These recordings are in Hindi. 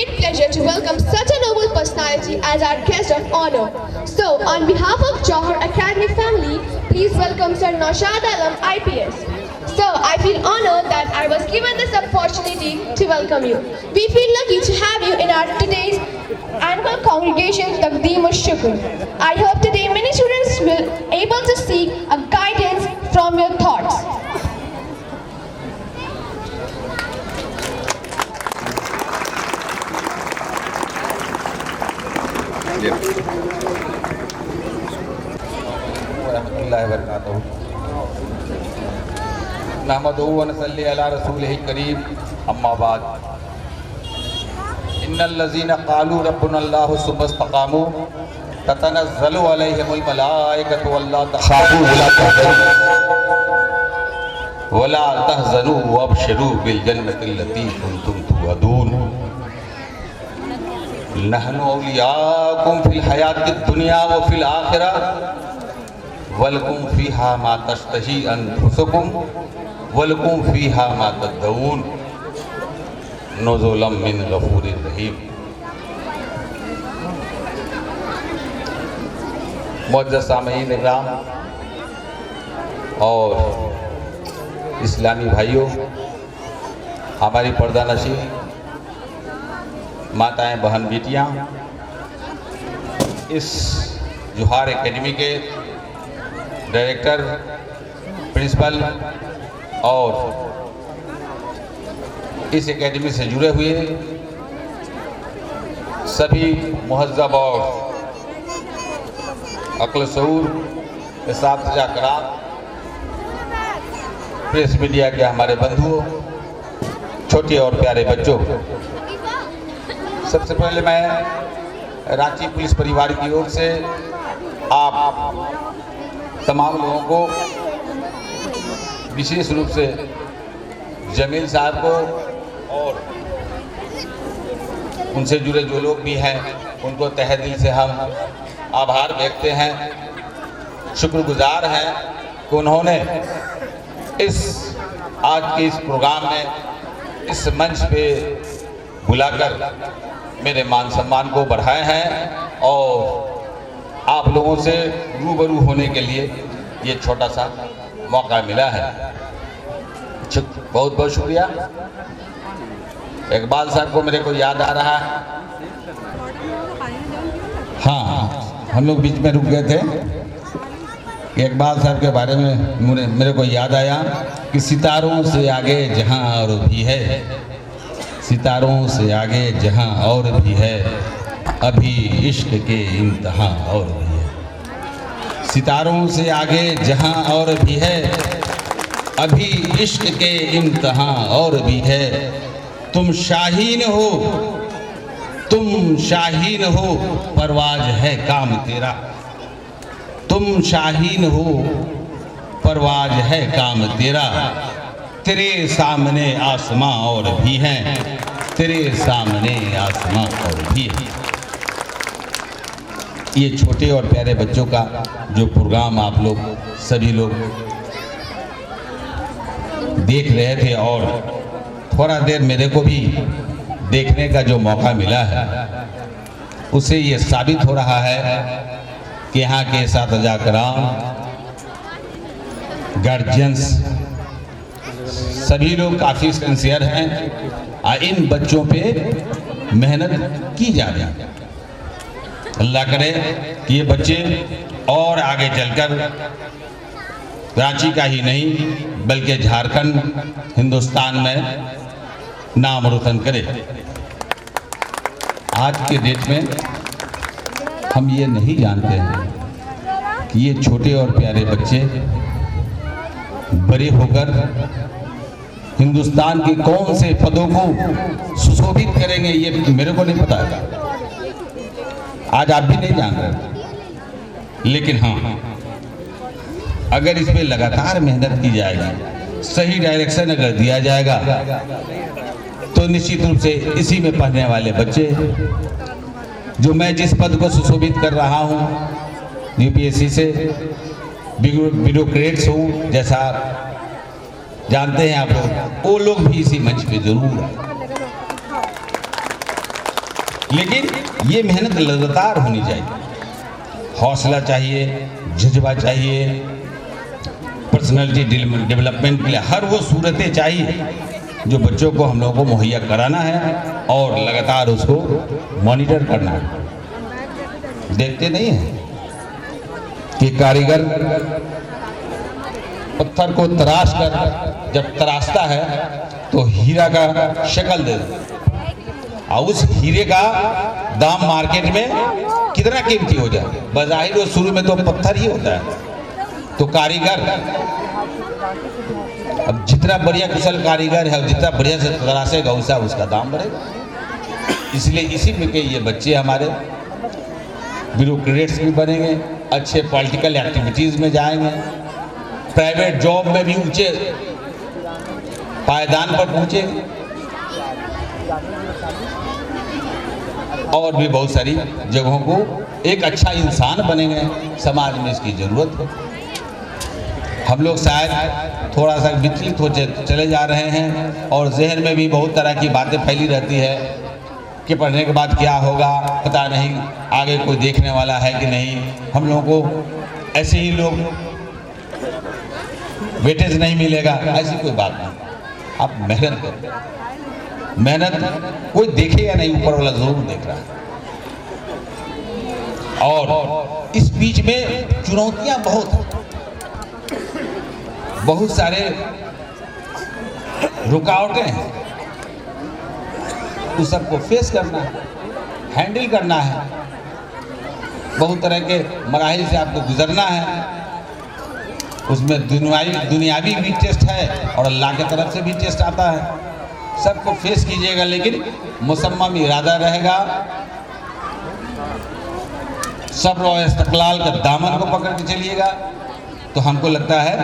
great pleasure to welcome such a noble personality as our guest of honor. So, on behalf of Johor Academy family, please welcome Sir Naushad Alam, IPS. Sir, I feel honored that I was given this opportunity to welcome you. We feel lucky to have you in our today's annual congregation Taqdeem Shukr. I hope today many students will able to seek a guidance from your thoughts. नहमदुहु व नसल्ली अला रसूलिहिल करीम अम्मा बाद इन्नल्लज़ीना क़ालू रब्बुनल्लाहु सुम्मा इस्तक़ामू ततनज़्ज़लु अलैहिमुल मलाइकतु अल्ला तख़ाफ़ू वला तहज़नू वअबशिरू बिल जन्नतिल लती कुंतुम तुअदून नहनु औलियाकुम फिल हयातिद दुनिया व फिल आखिरह वलकुम फ़ीहा मा तश्तही अनफुसुकुम वलकुम फ़ीहा मा तदऊन नुज़ुलम मिन गफ़ूरिर रहीम। मुअज़्ज़ज़ सामईन इकराम और इस्लामी भाइयों, हमारी पर्दानशीं माताएं, बहन, बेटियां, इस जोहार एकेडमी के डायरेक्टर, प्रिंसिपल और इस एकेडमी से जुड़े हुए सभी मुहज़्ज़ब और अक्ल शऊर इस्तिज़ा कराम, प्रेस मीडिया के हमारे बंधुओं, छोटे और प्यारे बच्चों, सबसे पहले मैं रांची पुलिस परिवार की ओर से आप तमाम लोगों को, विशेष रूप से जमील साहब को और उनसे जुड़े जो लोग भी हैं उनको तहे दिल से हम आभार व्यक्त हैं, शुक्रगुजार हैं कि उन्होंने इस आज के इस प्रोग्राम में इस मंच पे बुलाकर मेरे मान सम्मान को बढ़ाए हैं और आप लोगों से रूबरू होने के लिए ये छोटा सा मौका मिला है। बहुत बहुत शुक्रिया। इकबाल साहब को मेरे को याद आ रहा है। हाँ, हम लोग बीच में रुक गए थे। इकबाल साहब के बारे में मेरे को याद आया कि सितारों से आगे जहाँ और भी है, सितारों से आगे जहाँ और भी है, अभी इश्क के इम्तिहां और भी है। सितारों से आगे जहाँ और भी है, अभी इश्क के इम्तिहां और भी है। तुम शाहीन हो, तुम शाहीन हो, परवाज है काम तेरा। तुम शाहीन हो, परवाज है काम तेरा। तेरे सामने आसमां और भी हैं, तेरे सामने आसमां और भी हैं। ये छोटे और प्यारे बच्चों का जो प्रोग्राम आप लोग सभी लोग देख रहे थे और थोड़ा देर मेरे को भी देखने का जो मौका मिला है, उससे ये साबित हो रहा है कि यहाँ के इस्तिज़ा कराम, गार्जियंस, सभी लोग काफ़ी सिंसियर हैं। इन बच्चों पे मेहनत की जा रही है। अल्लाह करे कि ये बच्चे और आगे चलकर रांची का ही नहीं बल्कि झारखंड, हिंदुस्तान में नाम रोशन करे। आज के डेट में हम ये नहीं जानते हैं कि ये छोटे और प्यारे बच्चे बड़े होकर हिंदुस्तान के कौन से पदों को सुशोभित करेंगे, ये मेरे को नहीं पता है। आज आप भी नहीं जान रहे, लेकिन हाँ, अगर इस पे लगातार मेहनत की जाएगी, सही डायरेक्शन अगर दिया जाएगा, तो निश्चित रूप से इसी में पढ़ने वाले बच्चे, जो मैं जिस पद को सुशोभित कर रहा हूँ यूपीएससी से, ब्यूरोक्रेट्स हूँ, जैसा जानते हैं आप लोग, वो लोग भी इसी मंच पे जरूर आए। लेकिन ये मेहनत लगातार होनी चाहिए, हौसला चाहिए, जज्बा चाहिए, पर्सनालिटी डेवलपमेंट के लिए हर वो सूरतें चाहिए जो बच्चों को हम लोगों को मुहैया कराना है और लगातार उसको मॉनिटर करना है। देखते नहीं हैं कि कारीगर पत्थर को तराश कर जब तराशता है तो हीरा का शक्ल दे देता और उस हीरे का दाम मार्केट में कितना कीमती हो जाए। बज़ाहिर वो शुरू में तो पत्थर ही होता है, तो कारीगर अब जितना बढ़िया कुशल कारीगर है, जितना बढ़िया से तराशेगा वैसा उसका दाम बढ़ेगा। इसलिए इसी में के ये बच्चे हमारे ब्यूरोक्रेट्स भी बनेंगे, अच्छे पॉलिटिकल एक्टिविटीज़ में जाएंगे, प्राइवेट जॉब में भी ऊंचे पायदान पर पहुंचेंगे और भी बहुत सारी जगहों को एक अच्छा इंसान बनेंगे। समाज में इसकी ज़रूरत है। हम लोग शायद थोड़ा सा विचलित हो चले जा रहे हैं और जहन में भी बहुत तरह की बातें फैली रहती है कि पढ़ने के बाद क्या होगा, पता नहीं आगे कोई देखने वाला है कि नहीं। हम लोगों को ऐसे ही लोग वेटेज नहीं मिलेगा, ऐसी कोई बात नहीं। आप मेहनत करें, मेहनत कोई देखे या नहीं, ऊपर वाला जरूर देख रहा है। और इस बीच में चुनौतियां बहुत हैं, बहुत सारे रुकावटें हैं, उस सबको फेस करना है, हैंडल करना है। बहुत तरह के मराहिल से आपको गुजरना है। उसमें दुनियावी भी टेस्ट है और अल्लाह की तरफ से भी टेस्ट आता है। सबको फेस कीजिएगा, लेकिन मुसम्मम इरादा रहेगा, सब्र और इस्तक़लाल का दामन को पकड़ के चलिएगा, तो हमको लगता है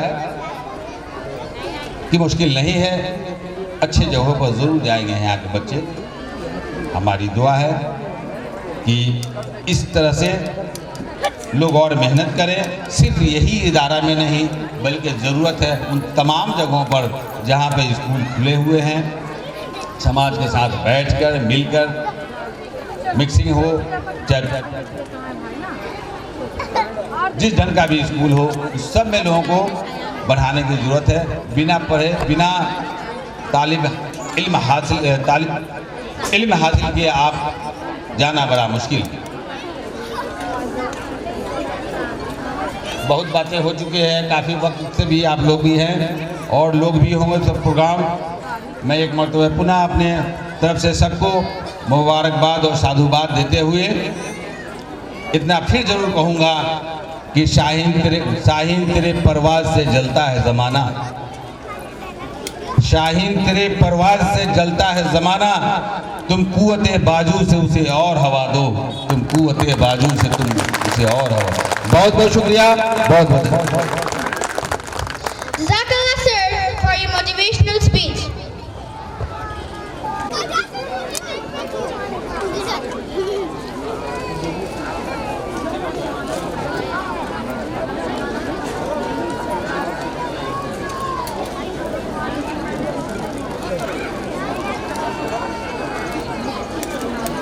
कि मुश्किल नहीं है। अच्छे जगहों पर ज़रूर जाएंगे यहाँ के बच्चे। हमारी दुआ है कि इस तरह से लोग और मेहनत करें, सिर्फ यही इदारा में नहीं बल्कि ज़रूरत है उन तमाम जगहों पर जहाँ पे स्कूल खुले हुए हैं, समाज के साथ बैठकर मिलकर मिक्सिंग हो, चाहे जिस ढंग का भी स्कूल हो, उस सब में लोगों को बढ़ाने की ज़रूरत है। बिना पढ़े, बिना इल्म हासिल किए आप जाना बड़ा मुश्किल। बहुत बातें हो चुकी हैं, काफ़ी वक्त से भी आप लोग भी हैं और लोग भी होंगे सब प्रोग्राम। मैं एक मरतबा पुनः अपने तरफ से सबको मुबारकबाद और साधुवाद देते हुए इतना फिर ज़रूर कहूँगा कि शाहीन तेरे परवाज़ से जलता है ज़माना, शाहीन तेरे परवाज़ से जलता है ज़माना, तुम कुव्वते बाजू से उसे और हवा दो, तुम कुव्वते बाजू से तुम उसे और हवा। बहुत बहुत शुक्रिया, बहुत बहुत।